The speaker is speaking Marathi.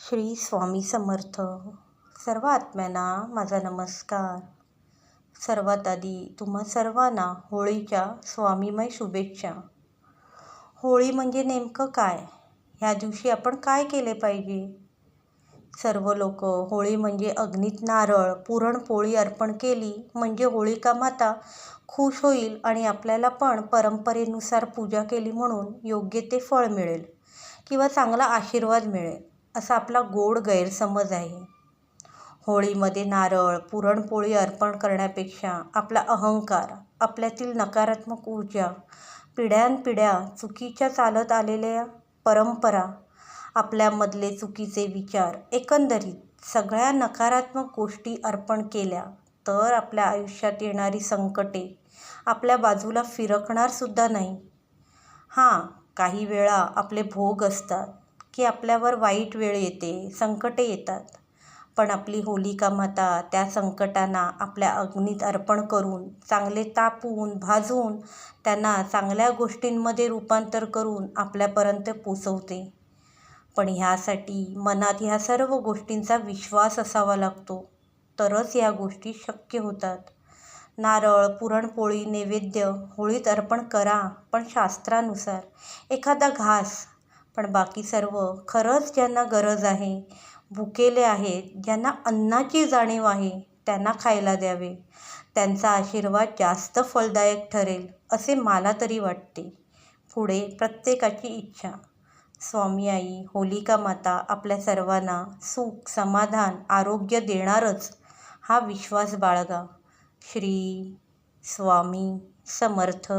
श्री स्वामी समर्थ. सर्व आत्म्यांना माझा नमस्कार. सर्वात आधी तुम्हा सर्वांना होळीच्या स्वामीमय शुभेच्छा. होळी म्हणजे नेमकं काय? ह्या दिवशी आपण काय केले पाहिजे? सर्व लोक होळी म्हणजे अग्नीत नारळ, पुरणपोळी अर्पण केली म्हणजे होळिका माता खुश होईल आणि आपल्याला पण परंपरेनुसार पूजा केली म्हणून योग्य ते फळ मिळेल किंवा चांगला आशीर्वाद मिळेल, असा आपला गोड गैरसमज आहे. होळीमध्ये नारळ, पुरणपोळी अर्पण करण्यापेक्षा आपला अहंकार, आपल्यातील नकारात्मक ऊर्जा, पिढ्यानपिढ्या चुकीच्या चालत आलेल्या परंपरा, आपल्यामधले चुकीचे विचार, एकंदरीत सगळ्या नकारात्मक गोष्टी अर्पण केल्या तर आपल्या आयुष्यात येणारी संकटे आपल्या बाजूला फिरकणारसुद्धा नाही. हां, काही वेळा आपले भोग असतात की आपल्यावर वाईट वेळ येते, संकटे येतात, पण आपली होलिका माता त्या संकटांना आपल्या अग्नीत अर्पण करून, चांगले तापवून, भाजवून, त्यांना चांगल्या गोष्टींमध्ये रूपांतर करून आपल्यापर्यंत पोचवते. पण ह्यासाठी मनात ह्या सर्व गोष्टींचा विश्वास असावा लागतो, तरच ह्या गोष्टी शक्य होतात. नारळ, पुरणपोळी नैवेद्य होळीत अर्पण करा, पण शास्त्रानुसार. एखादा घास, पण बाकी सर्व खरंच ज्यांना गरज आहे, भुकेले आहेत, ज्यांना अन्नाची जाणीव आहे, त्यांना खायला द्यावे. त्यांचा आशीर्वाद जास्त फलदायक ठरेल असे मला तरी वाटते. पुढे प्रत्येकाची इच्छा. स्वामी आई, होलिका माता आपल्या सर्वांना सुख, समाधान, आरोग्य देणारच, हा विश्वास बाळगा. श्री स्वामी समर्थ.